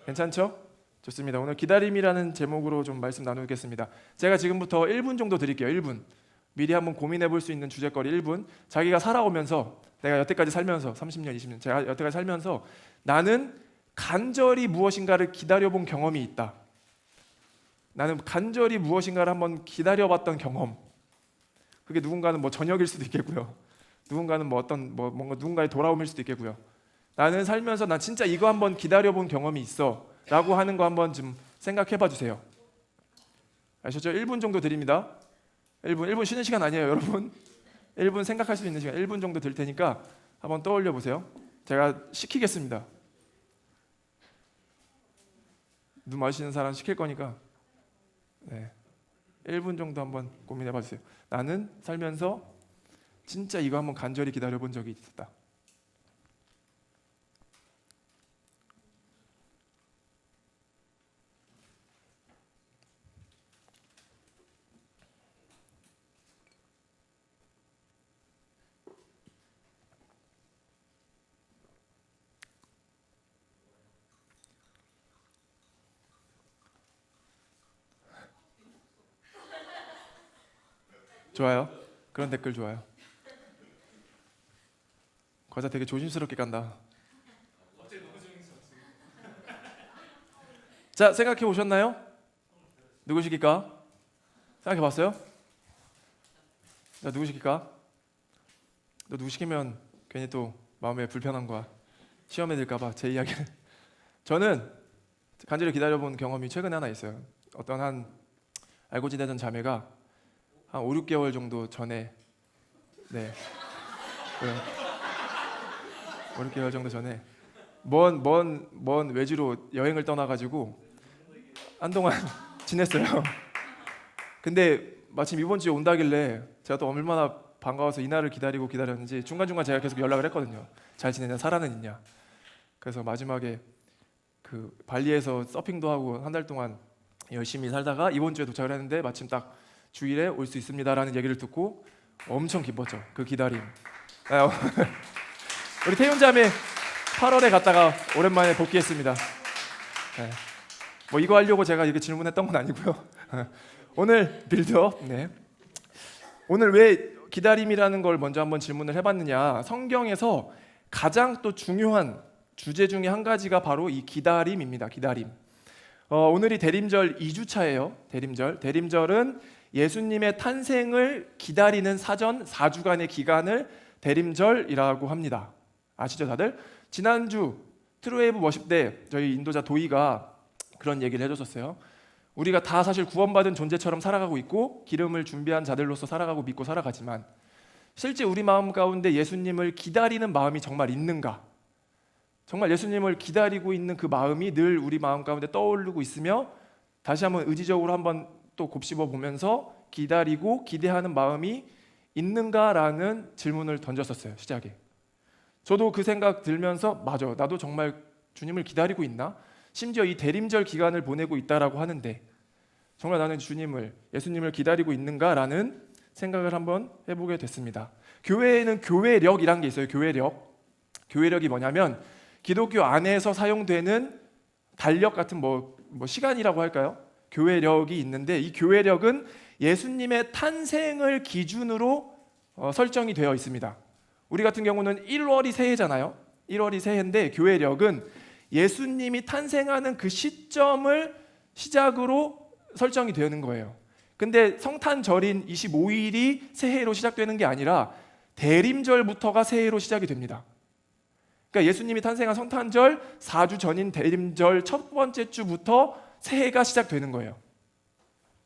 괜찮죠? 좋습니다. 오늘 기다림이라는 제목으로 좀 말씀 나누겠습니다. 제가 지금부터 1분 정도 드릴게요. 1분. 미리 한번 고민해 볼 수 있는 주제거리 1분. 자기가 살아오면서, 내가 여태까지 살면서 30년, 20년 제가 여태까지 살면서 나는 간절히 무엇인가를 기다려본 경험이 있다. 나는 간절히 무엇인가를 한번 기다려봤던 경험. 그게 누군가는 뭐 저녁일 수도 있겠고요. 누군가는 뭐 어떤 뭔가 누군가의 돌아옴일 수도 있겠고요. 나는 살면서 난 진짜 이거 한번 기다려본 경험이 있어 라고 하는 거 한번 좀 생각해 봐 주세요. 아셨죠? 1분 정도 드립니다. 1분 쉬는 시간 아니에요, 여러분. 1분 생각할 수 있는 시간 1분 정도 드릴 테니까 한번 떠올려 보세요. 제가 시키겠습니다. 눈 마시는 사람 시킬 거니까 1분 정도 한번 고민해 봐 주세요. 나는 살면서 진짜 이거 한번 간절히 기다려 본 적이 있었다. 좋아요. 그런 댓글 좋아요. 과자 되게 조심스럽게 간다. 자, 생각해 보셨나요? 누구시길까? 생각해 봤어요? 자, 누구시길까? 너 누구 시키면 괜히 또 마음에 불편함과 시험에 들까봐 제 이야기는 저는 간절히 기다려본 경험이 최근에 하나 있어요. 어떤 한 알고 지내던 자매가 한 5, 6개월 정도 전에 5, 6개월 정도 전에 먼 외지로 여행을 떠나가지고 한동안 지냈어요. 근데 마침 이번 주에 온다길래 제가 또 얼마나 반가워서 이날을 기다렸는지 중간중간 제가 계속 연락을 했거든요. 잘 지내냐, 살아는 있냐. 그래서 마지막에 그 발리에서 서핑도 하고 한 달 동안 열심히 살다가 이번 주에 도착을 했는데 마침 딱 주일에 올 수 있습니다라는 얘기를 듣고 엄청 기뻤죠. 그 기다림. 우리 태윤자매 8월에 갔다가 오랜만에 복귀했습니다. 뭐 이거 하려고 제가 이렇게 질문했던 건 아니고요. 오늘 빌드업. 오늘 왜 기다림이라는 걸 먼저 한번 질문을 해봤느냐. 성경에서 가장 또 중요한 주제 중에 한 가지가 바로 이 기다림입니다. 기다림. 오늘이 대림절 2주차예요. 대림절은 예수님의 탄생을 기다리는 사전 4주간의 기간을 대림절이라고 합니다. 아시죠 다들? 지난주 트루웨이브 워십 때 저희 인도자 도희가 그런 얘기를 해줬었어요. 우리가 다 사실 구원받은 존재처럼 살아가고 있고 기름을 준비한 자들로서 살아가고 믿고 살아가지만 실제 우리 마음 가운데 예수님을 기다리는 마음이 정말 있는가? 정말 예수님을 기다리고 있는 그 마음이 늘 우리 마음 가운데 떠오르고 있으며 다시 한번 의지적으로 한번 또 곱씹어 보면서 기다리고 기대하는 마음이 있는가라는 질문을 던졌었어요. 시작에. 저도 그 생각 들면서 맞아, 나도 정말 주님을 기다리고 있나? 심지어 이 대림절 기간을 보내고 있다라고 하는데 정말 나는 예수님을 기다리고 있는가라는 생각을 한번 해보게 됐습니다. 교회에는 교회력이란 게 있어요. 교회력이 뭐냐면 기독교 안에서 사용되는 달력 같은 뭐 시간이라고 할까요? 교회력이 있는데 이 교회력은 예수님의 탄생을 기준으로 설정이 되어 있습니다. 우리 같은 경우는 1월이 새해잖아요. 1월이 새해인데 교회력은 예수님이 탄생하는 그 시점을 시작으로 설정이 되는 거예요. 근데 성탄절인 25일이 새해로 시작되는 게 아니라 대림절부터가 새해로 시작이 됩니다. 그러니까 예수님이 탄생한 성탄절 4주 전인 대림절 첫 번째 주부터 새해가 시작되는 거예요.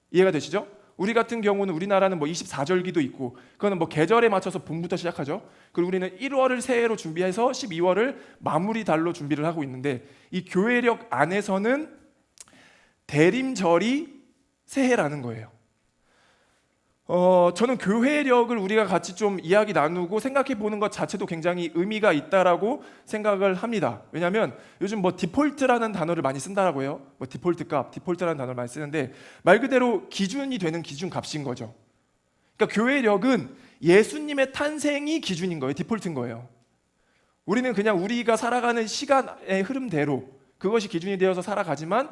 이해가 되시죠? 우리 같은 경우는 우리나라는 뭐 24절기도 있고 그거는 뭐 계절에 맞춰서 봄부터 시작하죠. 그리고 우리는 1월을 새해로 준비해서 12월을 마무리 달로 준비를 하고 있는데 이 교회력 안에서는 대림절이 새해라는 거예요. 저는 교회력을 우리가 같이 좀 이야기 나누고 생각해 보는 것 자체도 굉장히 의미가 있다라고 생각을 합니다. 왜냐하면 요즘 뭐 디폴트라는 단어를 많이 쓴다라고 해요. 뭐 디폴트 값, 디폴트라는 단어를 많이 쓰는데 말 그대로 기준이 되는 기준 값인 거죠. 그러니까 교회력은 예수님의 탄생이 기준인 거예요. 디폴트인 거예요. 우리는 그냥 우리가 살아가는 시간의 흐름대로 그것이 기준이 되어서 살아가지만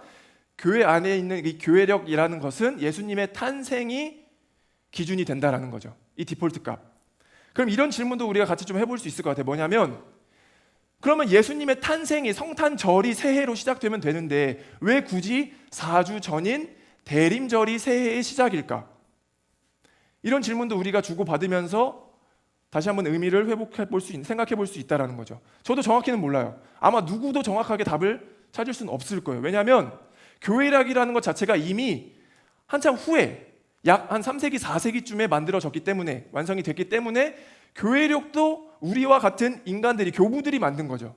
교회 안에 있는 이 교회력이라는 것은 예수님의 탄생이 기준이 된다라는 거죠. 이 디폴트 값. 그럼 이런 질문도 우리가 같이 좀 해볼 수 있을 것 같아요. 뭐냐면 그러면 예수님의 탄생이 성탄절이 새해로 시작되면 되는데 왜 굳이 4주 전인 대림절이 새해의 시작일까? 이런 질문도 우리가 주고받으면서 다시 한번 의미를 생각해 볼 수 있다는 거죠. 저도 정확히는 몰라요. 아마 누구도 정확하게 답을 찾을 수는 없을 거예요. 왜냐하면 교회락이라는 것 자체가 이미 한참 후에 약 한 3세기, 4세기쯤에 만들어졌기 때문에 완성이 됐기 때문에 교회력도 우리와 같은 인간들이 교부들이 만든 거죠.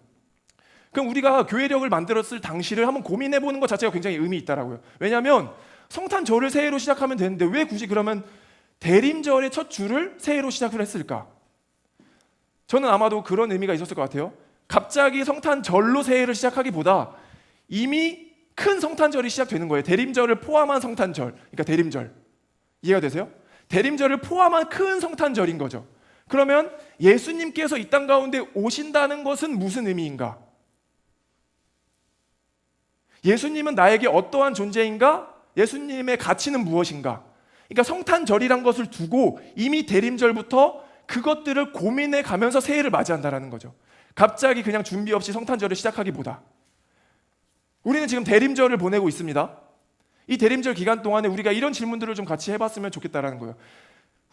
그럼 우리가 교회력을 만들었을 당시를 한번 고민해 보는 것 자체가 굉장히 의미 있다라고요. 왜냐하면 성탄절을 새해로 시작하면 되는데 왜 굳이 그러면 대림절의 첫 주를 새해로 시작을 했을까? 저는 아마도 그런 의미가 있었을 것 같아요. 갑자기 성탄절로 새해를 시작하기보다 이미 큰 성탄절이 시작되는 거예요. 대림절을 포함한 성탄절, 그러니까 대림절. 이해가 되세요? 대림절을 포함한 큰 성탄절인 거죠. 그러면 예수님께서 이 땅 가운데 오신다는 것은 무슨 의미인가? 예수님은 나에게 어떠한 존재인가? 예수님의 가치는 무엇인가? 그러니까 성탄절이란 것을 두고 이미 대림절부터 그것들을 고민해 가면서 새해를 맞이한다는 거죠. 갑자기 그냥 준비 없이 성탄절을 시작하기보다 우리는 지금 대림절을 보내고 있습니다. 이 대림절 기간 동안에 우리가 이런 질문들을 좀 같이 해봤으면 좋겠다라는 거예요.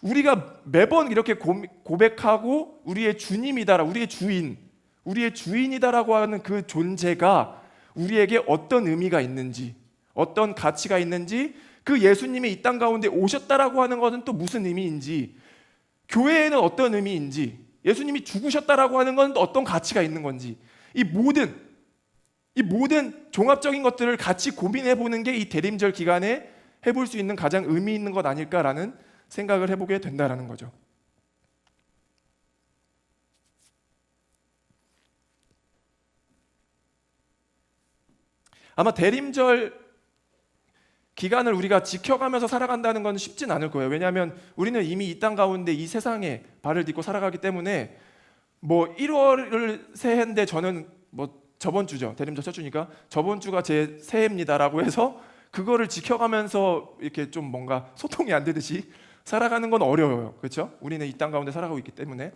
우리가 매번 이렇게 고백하고 우리의 주님이다라, 우리의 주인, 우리의 주인이다라고 하는 그 존재가 우리에게 어떤 의미가 있는지, 어떤 가치가 있는지, 그 예수님이 이 땅 가운데 오셨다라고 하는 것은 또 무슨 의미인지, 교회에는 어떤 의미인지, 예수님이 죽으셨다라고 하는 건 또 어떤 가치가 있는 건지, 이 모든 종합적인 것들을 같이 고민해 보는 게 이 대림절 기간에 해볼 수 있는 가장 의미 있는 것 아닐까라는 생각을 해보게 된다라는 거죠. 아마 대림절 기간을 우리가 지켜가면서 살아간다는 건 쉽진 않을 거예요. 왜냐하면 우리는 이미 이 땅 가운데 이 세상에 발을 딛고 살아가기 때문에 1월을 새해인데 저는 저번 주죠. 대림절 첫 주니까 저번 주가 제 새해입니다라고 해서 그거를 지켜가면서 이렇게 좀 뭔가 소통이 안 되듯이 살아가는 건 어려워요. 그렇죠? 우리는 이 땅 가운데 살아가고 있기 때문에.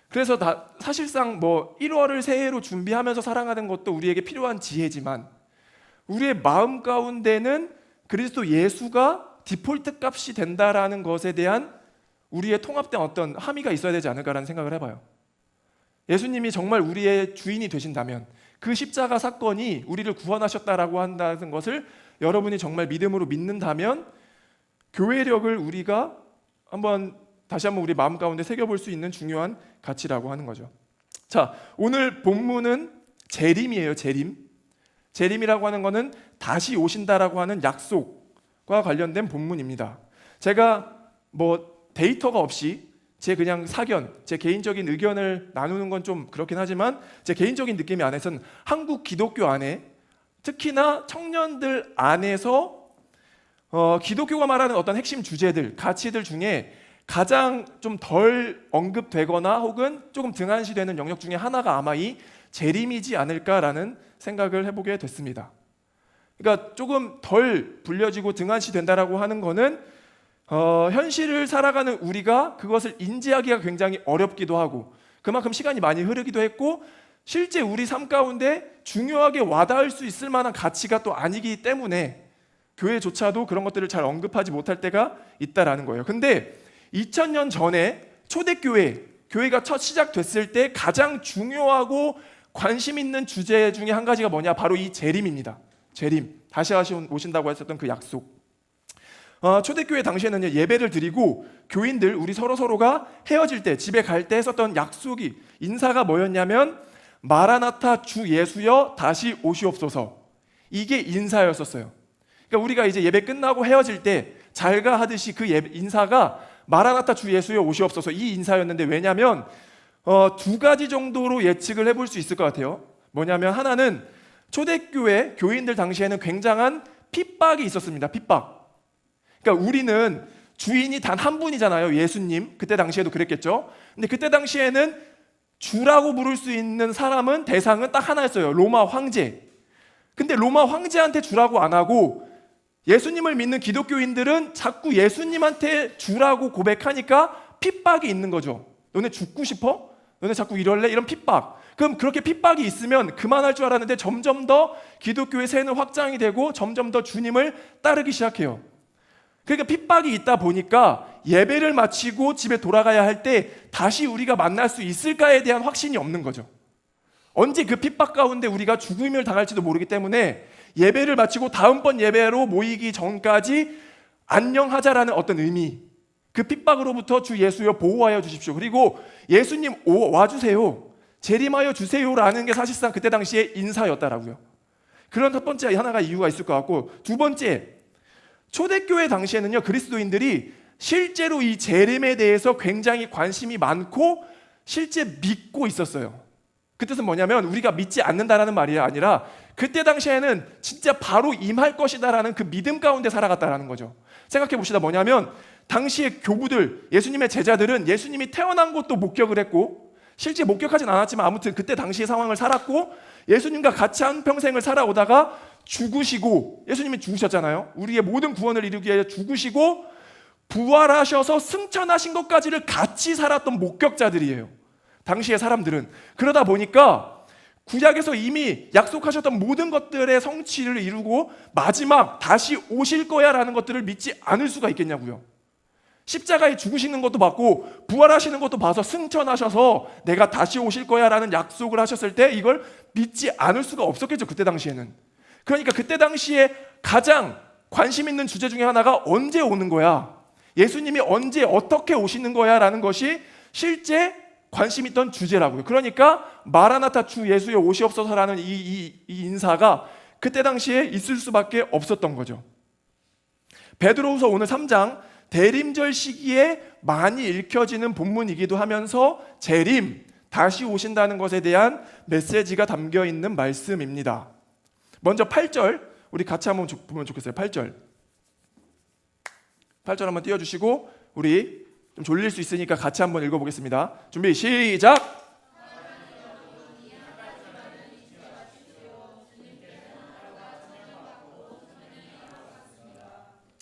그래서 사실상 1월을 새해로 준비하면서 살아가는 것도 우리에게 필요한 지혜지만 우리의 마음 가운데는 그리스도 예수가 디폴트 값이 된다라는 것에 대한 우리의 통합된 어떤 함의가 있어야 되지 않을까라는 생각을 해봐요. 예수님이 정말 우리의 주인이 되신다면 그 십자가 사건이 우리를 구원하셨다라고 한다는 것을 여러분이 정말 믿음으로 믿는다면 교회력을 우리가 다시 한번 우리 마음 가운데 새겨볼 수 있는 중요한 가치라고 하는 거죠. 자, 오늘 본문은 재림이에요. 재림이라고 하는 것은 다시 오신다라고 하는 약속과 관련된 본문입니다. 제가 데이터가 없이 제 그냥 사견, 제 개인적인 의견을 나누는 건 좀 그렇긴 하지만 제 개인적인 느낌이 안에서는 한국 기독교 안에 특히나 청년들 안에서 기독교가 말하는 어떤 핵심 주제들, 가치들 중에 가장 좀 덜 언급되거나 혹은 조금 등한시되는 영역 중에 하나가 아마 이 재림이지 않을까라는 생각을 해보게 됐습니다. 그러니까 조금 덜 불려지고 등한시된다라고 하는 거는 현실을 살아가는 우리가 그것을 인지하기가 굉장히 어렵기도 하고 그만큼 시간이 많이 흐르기도 했고 실제 우리 삶 가운데 중요하게 와닿을 수 있을 만한 가치가 또 아니기 때문에 교회조차도 그런 것들을 잘 언급하지 못할 때가 있다라는 거예요. 근데 2000년 전에 교회가 첫 시작됐을 때 가장 중요하고 관심 있는 주제 중에 한 가지가 뭐냐? 바로 이 재림입니다. 재림, 다시 오신다고 했었던 그 약속. 초대교회 당시에는 예배를 드리고 교인들 우리 서로가 헤어질 때 집에 갈 때 했었던 약속이 인사가 뭐였냐면 마라나타 주 예수여 다시 오시옵소서. 이게 인사였었어요. 그러니까 우리가 이제 예배 끝나고 헤어질 때 잘가 하듯이 그 인사가 마라나타 주 예수여 오시옵소서 이 인사였는데 왜냐하면 두 가지 정도로 예측을 해볼 수 있을 것 같아요. 뭐냐면 하나는 초대교회 교인들 당시에는 굉장한 핍박이 있었습니다. 핍박. 그러니까 우리는 주인이 단 한 분이잖아요. 예수님. 그때 당시에도 그랬겠죠. 근데 그때 당시에는 주라고 부를 수 있는 대상은 딱 하나였어요. 로마 황제. 근데 로마 황제한테 주라고 안 하고 예수님을 믿는 기독교인들은 자꾸 예수님한테 주라고 고백하니까 핍박이 있는 거죠. 너네 죽고 싶어? 너네 자꾸 이럴래? 이런 핍박. 그럼 그렇게 핍박이 있으면 그만할 줄 알았는데 점점 더 기독교의 세는 확장이 되고 점점 더 주님을 따르기 시작해요. 그러니까 핍박이 있다 보니까 예배를 마치고 집에 돌아가야 할 때 다시 우리가 만날 수 있을까에 대한 확신이 없는 거죠. 언제 그 핍박 가운데 우리가 죽음을 당할지도 모르기 때문에 예배를 마치고 다음번 예배로 모이기 전까지 안녕하자라는 어떤 의미, 그 핍박으로부터 주 예수여 보호하여 주십시오. 그리고 예수님 와주세요, 재림하여 주세요라는 게 사실상 그때 당시에 인사였다라고요. 그런 첫 번째 하나가 이유가 있을 것 같고, 두 번째, 초대교회 당시에는요, 그리스도인들이 실제로 이 재림에 대해서 굉장히 관심이 많고 실제 믿고 있었어요. 그 뜻은 뭐냐면 우리가 믿지 않는다라는 말이 아니라 그때 당시에는 진짜 바로 임할 것이다라는 그 믿음 가운데 살아갔다라는 거죠. 생각해 봅시다. 뭐냐면 당시의 교부들, 예수님의 제자들은 예수님이 태어난 것도 목격을 했고 실제 목격하진 않았지만 아무튼 그때 당시의 상황을 살았고 예수님과 같이 한 평생을 살아오다가 죽으시고, 예수님이 죽으셨잖아요. 우리의 모든 구원을 이루기 위해 죽으시고 부활하셔서 승천하신 것까지를 같이 살았던 목격자들이에요, 당시의 사람들은. 그러다 보니까 구약에서 이미 약속하셨던 모든 것들의 성취를 이루고 마지막 다시 오실 거야 라는 것들을 믿지 않을 수가 있겠냐고요. 십자가에 죽으시는 것도 봤고 부활하시는 것도 봐서 승천하셔서 내가 다시 오실 거야 라는 약속을 하셨을 때 이걸 믿지 않을 수가 없었겠죠, 그때 당시에는. 그러니까 그때 당시에 가장 관심 있는 주제 중에 하나가 언제 오는 거야, 예수님이 언제 어떻게 오시는 거야 라는 것이 실제 관심 있던 주제라고요. 그러니까 마라나타 주 예수여 오시옵소서라는 이 인사가 그때 당시에 있을 수밖에 없었던 거죠. 베드로후서 오늘 3장 대림절 시기에 많이 읽혀지는 본문이기도 하면서 재림, 다시 오신다는 것에 대한 메시지가 담겨 있는 말씀입니다. 먼저 8절 우리 같이 한번 보면 좋겠어요. 8절 한번 띄워주시고 우리 좀 졸릴 수 있으니까 같이 한번 읽어보겠습니다. 준비 시작!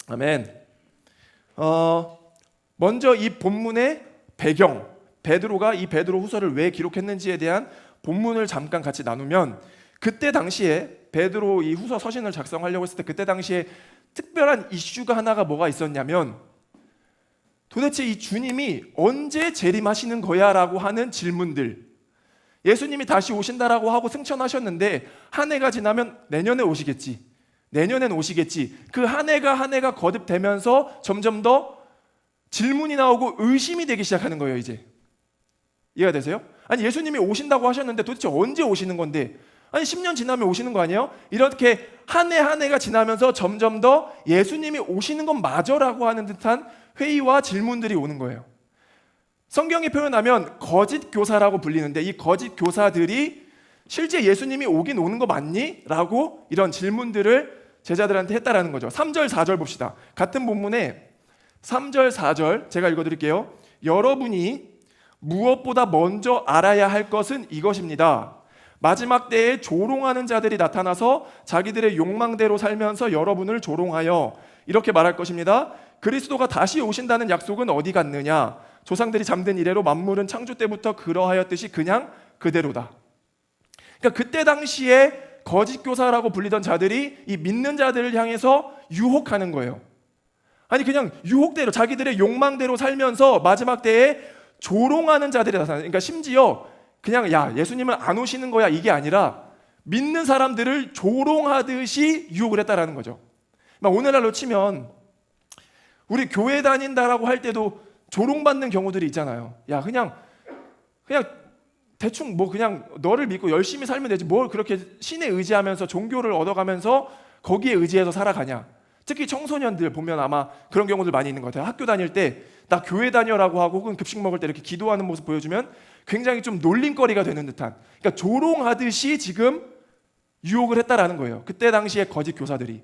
아멘. 먼저 이 본문의 배경, 베드로가 이 베드로 후서를 왜 기록했는지에 대한 본문을 잠깐 같이 나누면, 그때 당시에 베드로 이 후서 서신을 작성하려고 했을 때 그때 당시에 특별한 이슈가 하나가 뭐가 있었냐면, 도대체 이 주님이 언제 재림하시는 거야 라고 하는 질문들. 예수님이 다시 오신다라고 하고 승천하셨는데 한 해가 지나면 내년에 오시겠지, 내년엔 오시겠지. 그 한 해가 거듭되면서 점점 더 질문이 나오고 의심이 되기 시작하는 거예요. 이제 이해가 되세요? 아니 예수님이 오신다고 하셨는데 도대체 언제 오시는 건데, 아니 10년 지나면 오시는 거 아니에요? 이렇게 한 해가 지나면서 점점 더 예수님이 오시는 건 맞아라고 하는 듯한 회의와 질문들이 오는 거예요. 성경이 표현하면 거짓 교사라고 불리는데 이 거짓 교사들이 실제 예수님이 오긴 오는 거 맞니? 라고 이런 질문들을 제자들한테 했다라는 거죠. 3절 4절 봅시다. 같은 본문에 3절 4절 제가 읽어드릴게요. 여러분이 무엇보다 먼저 알아야 할 것은 이것입니다. 마지막 때에 조롱하는 자들이 나타나서 자기들의 욕망대로 살면서 여러분을 조롱하여 이렇게 말할 것입니다. 그리스도가 다시 오신다는 약속은 어디 갔느냐? 조상들이 잠든 이래로 만물은 창조 때부터 그러하였듯이 그냥 그대로다. 그러니까 그때 당시에 거짓 교사라고 불리던 자들이 이 믿는 자들을 향해서 유혹하는 거예요. 아니 그냥 유혹대로 자기들의 욕망대로 살면서 마지막 때에 조롱하는 자들이 나타나요. 그러니까 심지어 그냥 야 예수님은 안 오시는 거야 이게 아니라 믿는 사람들을 조롱하듯이 유혹을 했다라는 거죠. 오늘날로 치면 우리 교회 다닌다라고 할 때도 조롱받는 경우들이 있잖아요. 야 그냥 대충 뭐 그냥 너를 믿고 열심히 살면 되지 뭘 그렇게 신에 의지하면서 종교를 얻어가면서 거기에 의지해서 살아가냐. 특히 청소년들 보면 아마 그런 경우들 많이 있는 것 같아요. 학교 다닐 때 나 교회 다녀라고 하고 혹은 급식 먹을 때 이렇게 기도하는 모습 보여주면 굉장히 좀 놀림거리가 되는 듯한, 그러니까 조롱하듯이 지금 유혹을 했다라는 거예요. 그때 당시에 거짓 교사들이.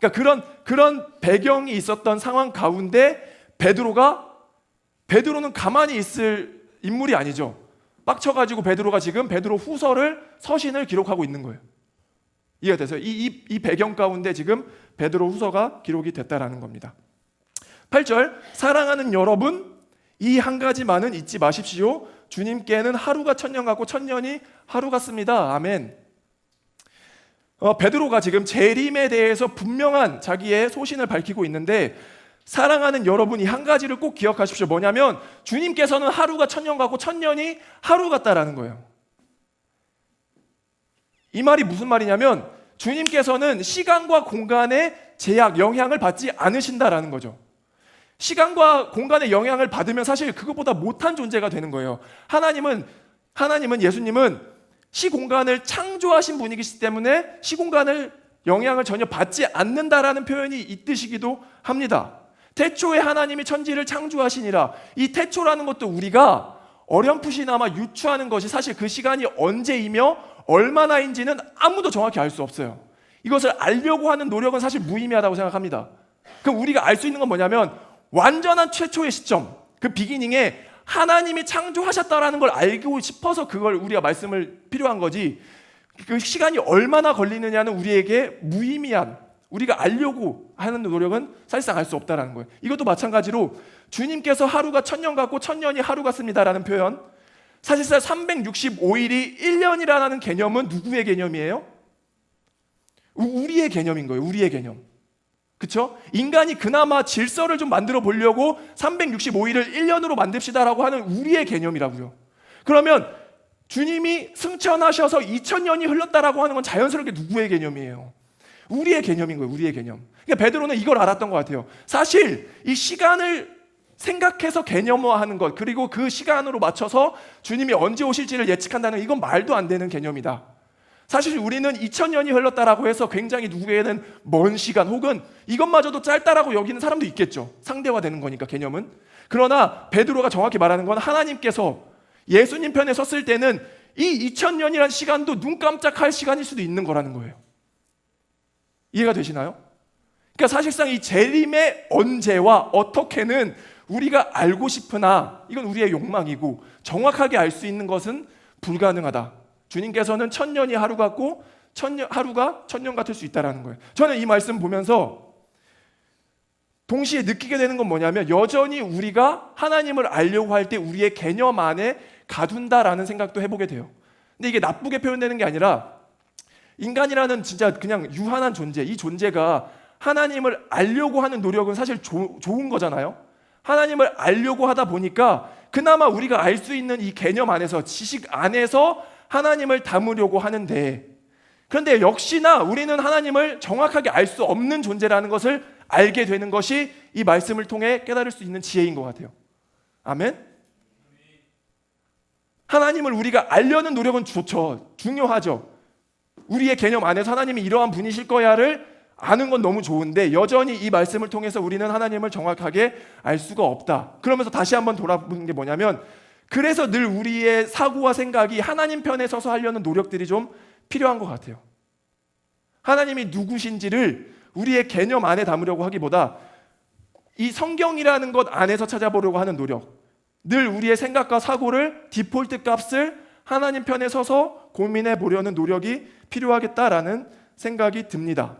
그러니까 그런 배경이 있었던 상황 가운데 베드로는 가만히 있을 인물이 아니죠. 빡쳐가지고 베드로가 지금 베드로 후서를 서신을 기록하고 있는 거예요. 이해가 되세요? 이 배경 가운데 지금 베드로 후서가 기록이 됐다라는 겁니다. 8절, 사랑하는 여러분, 이 한 가지만은 잊지 마십시오. 주님께는 하루가 천년 같고 천년이 하루 같습니다. 아멘. 베드로가 지금 재림에 대해서 분명한 자기의 소신을 밝히고 있는데, 사랑하는 여러분, 이 한 가지를 꼭 기억하십시오. 뭐냐면 주님께서는 하루가 천년 같고 천년이 하루 같다라는 거예요. 이 말이 무슨 말이냐면 주님께서는 시간과 공간의 제약, 영향을 받지 않으신다라는 거죠. 시간과 공간의 영향을 받으면 사실 그것보다 못한 존재가 되는 거예요. 하나님은 예수님은 시공간을 창조하신 분이기 때문에 시공간을 영향을 전혀 받지 않는다라는 표현이 있듯이기도 합니다. 태초에 하나님이 천지를 창조하시니라. 이 태초라는 것도 우리가 어렴풋이나마 유추하는 것이 사실 그 시간이 언제이며 얼마나인지는 아무도 정확히 알 수 없어요. 이것을 알려고 하는 노력은 사실 무의미하다고 생각합니다. 그럼 우리가 알 수 있는 건 뭐냐면 완전한 최초의 시점, 그 비기닝에 하나님이 창조하셨다라는 걸 알고 싶어서 그걸 우리가 말씀을 필요한 거지, 그 시간이 얼마나 걸리느냐는 우리에게 무의미한, 우리가 알려고 하는 노력은 사실상 알 수 없다라는 거예요. 이것도 마찬가지로 주님께서 하루가 천년 같고 천년이 하루 같습니다라는 표현, 사실상 365일이 1년이라는 개념은 누구의 개념이에요? 우리의 개념인 거예요. 우리의 개념. 그렇죠? 인간이 그나마 질서를 좀 만들어 보려고 365일을 1년으로 만듭시다라고 하는 우리의 개념이라고요. 그러면 주님이 승천하셔서 2000년이 흘렀다라고 하는 건 자연스럽게 누구의 개념이에요? 우리의 개념인 거예요. 우리의 개념. 그러니까 베드로는 이걸 알았던 것 같아요. 사실 이 시간을 생각해서 개념화하는 것, 그리고 그 시간으로 맞춰서 주님이 언제 오실지를 예측한다는, 이건 말도 안 되는 개념이다. 사실 우리는 2000년이 흘렀다라고 해서 굉장히 누구에게는 먼 시간, 혹은 이것마저도 짧다라고 여기는 사람도 있겠죠. 상대화되는 거니까 개념은. 그러나 베드로가 정확히 말하는 건 하나님께서 예수님 편에 섰을 때는 이 2000년이라는 시간도 눈 깜짝할 시간일 수도 있는 거라는 거예요. 이해가 되시나요? 그러니까 사실상 이 재림의 언제와 어떻게는 우리가 알고 싶으나 이건 우리의 욕망이고 정확하게 알 수 있는 것은 불가능하다. 주님께서는 천년이 하루 같고 하루가 천년 같을 수 있다는 거예요. 저는 이 말씀 보면서 동시에 느끼게 되는 건 뭐냐면 여전히 우리가 하나님을 알려고 할 때 우리의 개념 안에 가둔다라는 생각도 해보게 돼요. 근데 이게 나쁘게 표현되는 게 아니라 인간이라는 진짜 그냥 유한한 존재, 이 존재가 하나님을 알려고 하는 노력은 사실 좋은 거잖아요. 하나님을 알려고 하다 보니까 그나마 우리가 알 수 있는 이 개념 안에서, 지식 안에서 하나님을 담으려고 하는데, 그런데 역시나 우리는 하나님을 정확하게 알 수 없는 존재라는 것을 알게 되는 것이 이 말씀을 통해 깨달을 수 있는 지혜인 것 같아요. 아멘? 하나님을 우리가 알려는 노력은 좋죠. 중요하죠. 우리의 개념 안에서 하나님이 이러한 분이실 거야를 아는 건 너무 좋은데 여전히 이 말씀을 통해서 우리는 하나님을 정확하게 알 수가 없다. 그러면서 다시 한번 돌아보는 게 뭐냐면, 그래서 늘 우리의 사고와 생각이 하나님 편에 서서 하려는 노력들이 좀 필요한 것 같아요. 하나님이 누구신지를 우리의 개념 안에 담으려고 하기보다 이 성경이라는 것 안에서 찾아보려고 하는 노력, 늘 우리의 생각과 사고를, 디폴트 값을 하나님 편에 서서 고민해 보려는 노력이 필요하겠다라는 생각이 듭니다.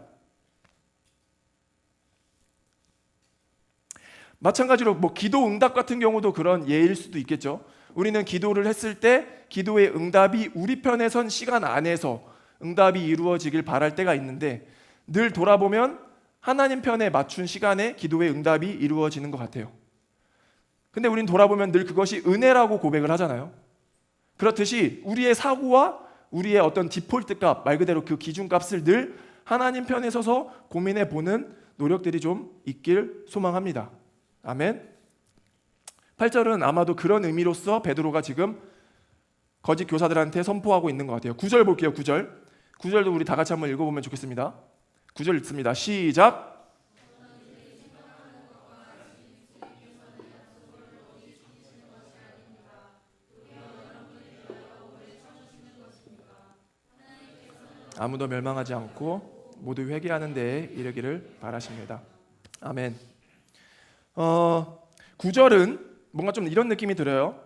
마찬가지로 기도 응답 같은 경우도 그런 예일 수도 있겠죠. 우리는 기도를 했을 때 기도의 응답이 우리 편에 선 시간 안에서 응답이 이루어지길 바랄 때가 있는데, 늘 돌아보면 하나님 편에 맞춘 시간에 기도의 응답이 이루어지는 것 같아요. 근데 우린 돌아보면 늘 그것이 은혜라고 고백을 하잖아요. 그렇듯이 우리의 사고와 우리의 어떤 디폴트 값, 말 그대로 그 기준값을 늘 하나님 편에 서서 고민해 보는 노력들이 좀 있길 소망합니다. 아멘. 8절은 아마도 그런 의미로서 베드로가 지금 거짓 교사들한테 선포하고 있는 것 같아요. 9절 볼게요. 9절도 우리 다 같이 한번 읽어보면 좋겠습니다. 9절 읽습니다. 시작. 아무도 멸망하지 않고 모두 회개하는 데에 이르기를 바라십니다. 아멘. 9절은 뭔가 좀 이런 느낌이 들어요.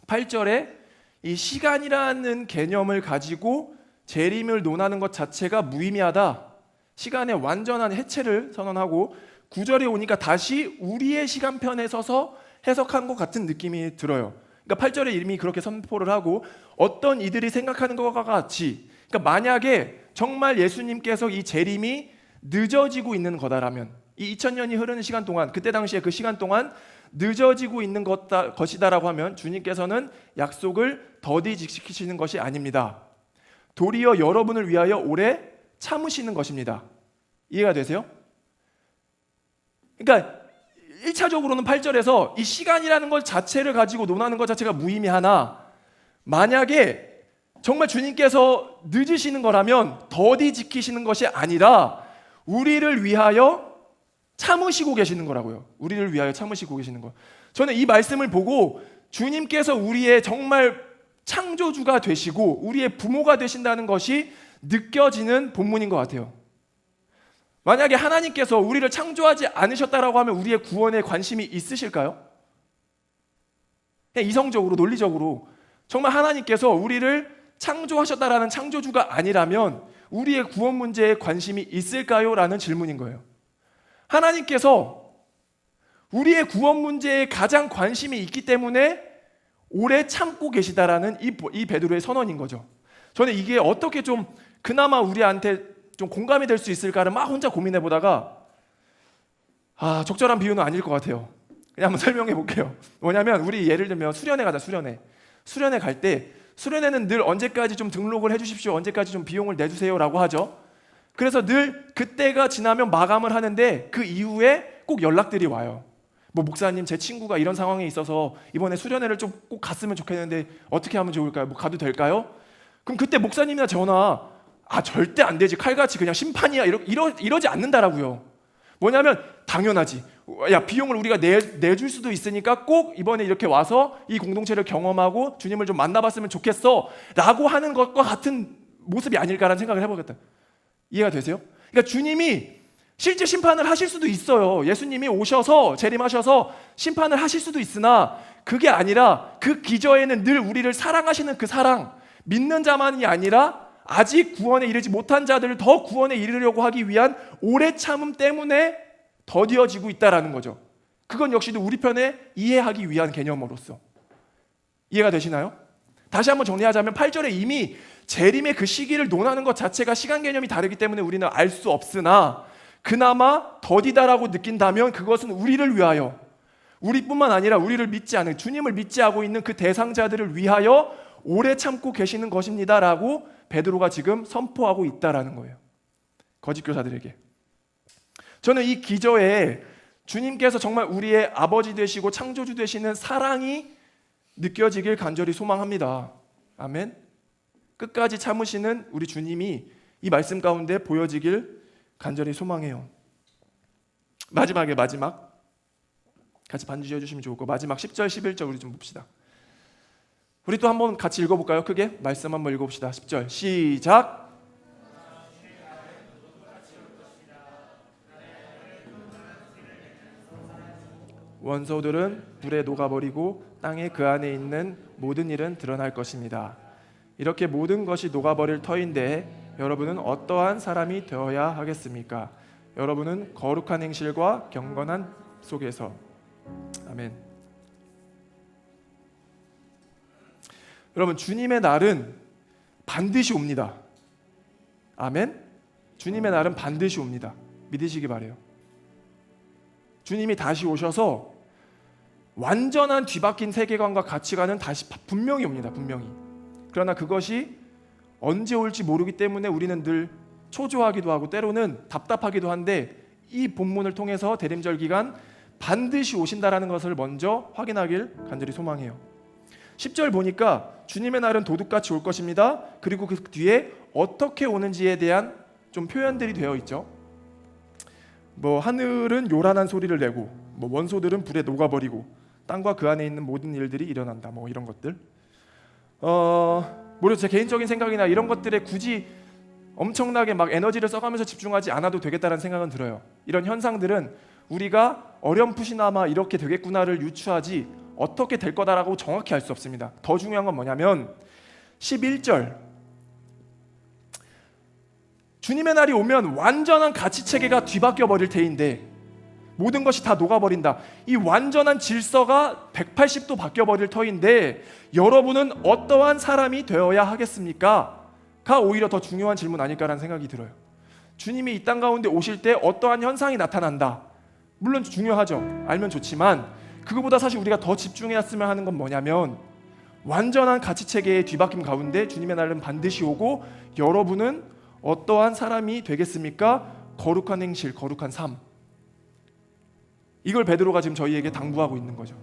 8절에 이 시간이라는 개념을 가지고 재림을 논하는 것 자체가 무의미하다. 시간의 완전한 해체를 선언하고 9절에 오니까 다시 우리의 시간편에 서서 해석한 것 같은 느낌이 들어요. 그러니까 8절에 이미 그렇게 선포를 하고 어떤 이들이 생각하는 것과 같이, 그러니까 만약에 정말 예수님께서 이 재림이 늦어지고 있는 거다라면, 이 2000년이 흐르는 시간 동안, 그때 당시에 그 시간 동안 늦어지고 있는 것이다라고 하면 주님께서는 약속을 더디 지키시는 것이 아닙니다. 도리어 여러분을 위하여 오래 참으시는 것입니다. 이해가 되세요? 그러니까 1차적으로는 8절에서 이 시간이라는 것 자체를 가지고 논하는 것 자체가 무의미하나, 만약에 정말 주님께서 늦으시는 거라면 더디 지키시는 것이 아니라 우리를 위하여 참으시고 계시는 거라고요. 우리를 위하여 참으시고 계시는 거. 저는 이 말씀을 보고 주님께서 우리의 정말 창조주가 되시고 우리의 부모가 되신다는 것이 느껴지는 본문인 것 같아요. 만약에 하나님께서 우리를 창조하지 않으셨다라고 하면 우리의 구원에 관심이 있으실까요? 그냥 이성적으로, 논리적으로 정말 하나님께서 우리를 창조하셨다라는 창조주가 아니라면 우리의 구원 문제에 관심이 있을까요? 라는 질문인 거예요. 하나님께서 우리의 구원 문제에 가장 관심이 있기 때문에 오래 참고 계시다라는 이 베드로의 선언인 거죠. 저는 이게 어떻게 좀 그나마 우리한테 좀 공감이 될 수 있을까를 막 혼자 고민해 보다가 적절한 비유는 아닐 것 같아요. 그냥 한번 설명해 볼게요. 뭐냐면 우리 예를 들면 수련회 가자. 수련회 갈 때 수련회는 늘 언제까지 좀 등록을 해주십시오, 언제까지 좀 비용을 내주세요 라고 하죠. 그래서 늘 그때가 지나면 마감을 하는데 그 이후에 꼭 연락들이 와요. 뭐 목사님, 제 친구가 이런 상황에 있어서 이번에 수련회를 좀 꼭 갔으면 좋겠는데 어떻게 하면 좋을까요? 뭐 가도 될까요? 그럼 그때 목사님이나 저나 절대 안 되지, 칼같이 그냥 심판이야, 이러지 않는다라고요. 뭐냐면 당연하지, 야 비용을 우리가 내줄 수도 있으니까 꼭 이번에 이렇게 와서 이 공동체를 경험하고 주님을 좀 만나봤으면 좋겠어 라고 하는 것과 같은 모습이 아닐까라는 생각을 해보겠다. 이해가 되세요? 그러니까 주님이 실제 심판을 하실 수도 있어요. 예수님이 오셔서 재림하셔서 심판을 하실 수도 있으나 그게 아니라 그 기저에는 늘 우리를 사랑하시는 그 사랑, 믿는 자만이 아니라 아직 구원에 이르지 못한 자들을 더 구원에 이르려고 하기 위한 오래 참음 때문에 더디어지고 있다라는 거죠. 그건 역시도 우리 편에 이해하기 위한 개념으로서. 이해가 되시나요? 다시 한번 정리하자면 8절에 이미 재림의 그 시기를 논하는 것 자체가 시간 개념이 다르기 때문에 우리는 알 수 없으나 그나마 더디다라고 느낀다면 그것은 우리를 위하여, 우리뿐만 아니라 우리를 믿지 않은, 주님을 믿지 않고 있는 그 대상자들을 위하여 오래 참고 계시는 것입니다라고 베드로가 지금 선포하고 있다라는 거예요. 거짓 교사들에게. 저는 이 기저에 주님께서 정말 우리의 아버지 되시고 창조주 되시는 사랑이 느껴지길 간절히 소망합니다. 아멘. 끝까지 참으시는 우리 주님이 이 말씀 가운데 보여지길 간절히 소망해요. 마지막 같이 반주해 주시면 좋을 거. 마지막 10절 11절 우리 좀 봅시다. 우리 또 한번 같이 읽어볼까요? 크게 말씀 한번 읽어봅시다. 10절 시작. 원소들은 불에 녹아버리고 땅에 그 안에 있는 모든 일은 드러날 것입니다. 이렇게 모든 것이 녹아버릴 터인데 여러분은 어떠한 사람이 되어야 하겠습니까? 여러분은 거룩한 행실과 경건한 속에서. 아멘. 여러분, 주님의 날은 반드시 옵니다. 아멘. 주님의 날은 반드시 옵니다. 믿으시기 바래요. 주님이 다시 오셔서 완전한 뒤바뀐 세계관과 가치관은 다시 분명히 옵니다. 분명히. 그러나 그것이 언제 올지 모르기 때문에 우리는 늘 초조하기도 하고 때로는 답답하기도 한데 이 본문을 통해서 대림절 기간 반드시 오신다라는 것을 먼저 확인하길 간절히 소망해요. 10절 보니까 주님의 날은 도둑같이 올 것입니다. 그리고 그 뒤에 어떻게 오는지에 대한 좀 표현들이 되어 있죠. 뭐 하늘은 요란한 소리를 내고 뭐 원소들은 불에 녹아버리고 땅과 그 안에 있는 모든 일들이 일어난다. 뭐 이런 것들. 모르겠어요. 제 개인적인 생각이나 이런 것들에 굳이 엄청나게 막 에너지를 써가면서 집중하지 않아도 되겠다는 생각은 들어요. 이런 현상들은 우리가 어렴풋이나마 이렇게 되겠구나를 유추하지 어떻게 될 거다라고 정확히 알 수 없습니다. 더 중요한 건 뭐냐면 11절 주님의 날이 오면 완전한 가치 체계가 뒤바뀌어 버릴 테인데, 모든 것이 다 녹아버린다. 이 완전한 질서가 180도 바뀌어 버릴 터인데 여러분은 어떠한 사람이 되어야 하겠습니까? 가 오히려 더 중요한 질문 아닐까라는 생각이 들어요. 주님이 이 땅 가운데 오실 때 어떠한 현상이 나타난다. 물론 중요하죠. 알면 좋지만 그거보다 사실 우리가 더 집중했으면 하는 건 뭐냐면, 완전한 가치 체계의 뒤바뀜 가운데 주님의 날은 반드시 오고 여러분은 어떠한 사람이 되겠습니까? 거룩한 행실, 거룩한 삶. 이걸 베드로가 지금 저희에게 당부하고 있는 거죠.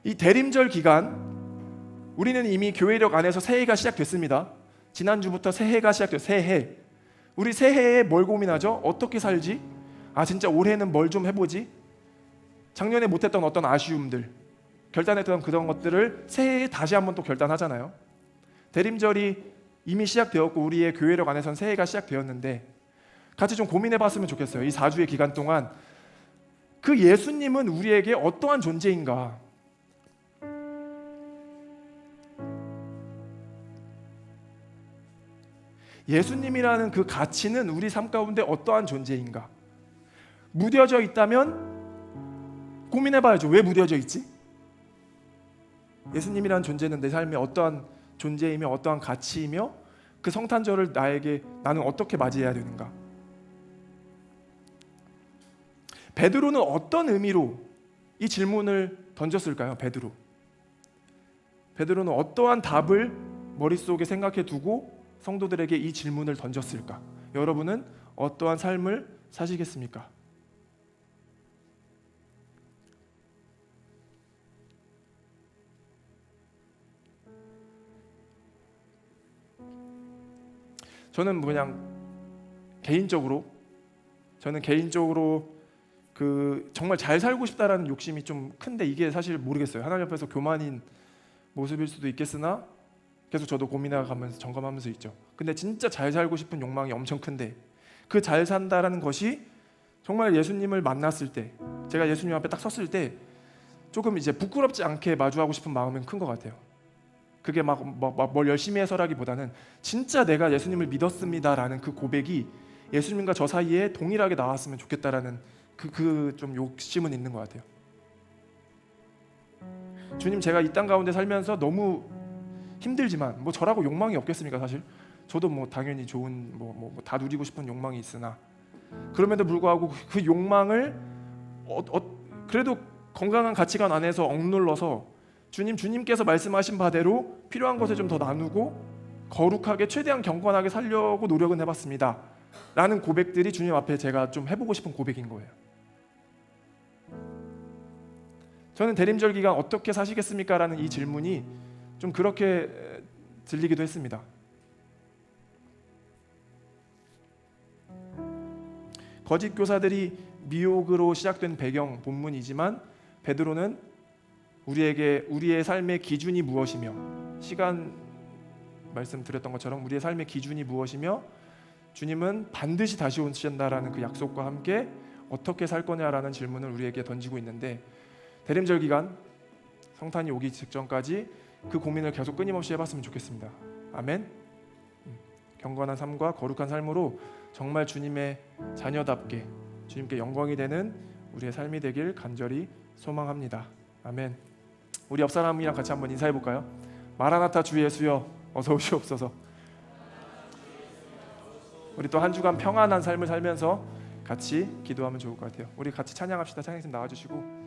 이 대림절 기간, 우리는 이미 교회력 안에서 새해가 시작됐습니다. 지난주부터 새해가 시작됐어요. 새해. 우리 새해에 뭘 고민하죠? 어떻게 살지? 진짜 올해는 뭘 좀 해보지? 작년에 못했던 어떤 아쉬움들, 결단했던 그런 것들을 새해에 다시 한번 또 결단하잖아요. 대림절이 이미 시작되었고 우리의 교회력 안에선 새해가 시작되었는데 같이 좀 고민해봤으면 좋겠어요. 이 4주의 기간 동안 그 예수님은 우리에게 어떠한 존재인가? 예수님이라는 그 가치는 우리 삶 가운데 어떠한 존재인가? 무뎌져 있다면 고민해봐야죠. 왜 무뎌져 있지? 예수님이라는 존재는 내 삶에 어떠한 존재이며 어떠한 가치이며 그 성탄절을 나는 어떻게 맞이해야 되는가? 베드로는 어떤 의미로 이 질문을 던졌을까요? 베드로는 어떠한 답을 머릿속에 생각해 두고 성도들에게 이 질문을 던졌을까? 여러분은 어떠한 삶을 사시겠습니까? 저는 개인적으로 정말 잘 살고 싶다라는 욕심이 좀 큰데, 이게 사실 모르겠어요. 하나님 앞에서 교만인 모습일 수도 있겠으나 계속 저도 고민해가면서 점검하면서 있죠. 근데 진짜 잘 살고 싶은 욕망이 엄청 큰데, 그 잘 산다라는 것이 정말 예수님을 만났을 때, 제가 예수님 앞에 딱 섰을 때 조금 이제 부끄럽지 않게 마주하고 싶은 마음은 큰 것 같아요. 그게 뭘 열심히 해서라기보다는 진짜 내가 예수님을 믿었습니다라는 그 고백이 예수님과 저 사이에 동일하게 나왔으면 좋겠다라는 그 좀 욕심은 있는 것 같아요. 주님, 제가 이 땅 가운데 살면서 너무 힘들지만 저라고 욕망이 없겠습니까? 사실 저도 당연히 좋은 다 누리고 싶은 욕망이 있으나, 그럼에도 불구하고 그 욕망을 그래도 건강한 가치관 안에서 억눌러서 주님께서 말씀하신 바대로 필요한 것을 좀 더 나누고 거룩하게 최대한 경건하게 살려고 노력은 해봤습니다 라는 고백들이 주님 앞에 제가 좀 해보고 싶은 고백인 거예요. 저는 대림절 기간 어떻게 사시겠습니까? 라는 이 질문이 좀 그렇게 들리기도 했습니다. 거짓 교사들이 미혹으로 시작된 배경 본문이지만, 베드로는 우리의 삶의 기준이 무엇이며, 시간 말씀드렸던 것처럼 우리의 삶의 기준이 무엇이며 주님은 반드시 다시 오신다라는 그 약속과 함께 어떻게 살 거냐라는 질문을 우리에게 던지고 있는데, 대림절 기간 성탄이 오기 직전까지 그 고민을 계속 끊임없이 해봤으면 좋겠습니다. 아멘. 경건한 삶과 거룩한 삶으로 정말 주님의 자녀답게 주님께 영광이 되는 우리의 삶이 되길 간절히 소망합니다. 아멘. 우리 옆 사람이랑 같이 한번 인사해 볼까요? 마라나타 주 예수여 어서 오시옵소서. 우리 또 한 주간 평안한 삶을 살면서 같이 기도하면 좋을 것 같아요. 우리 같이 찬양합시다. 찬양팀 나와주시고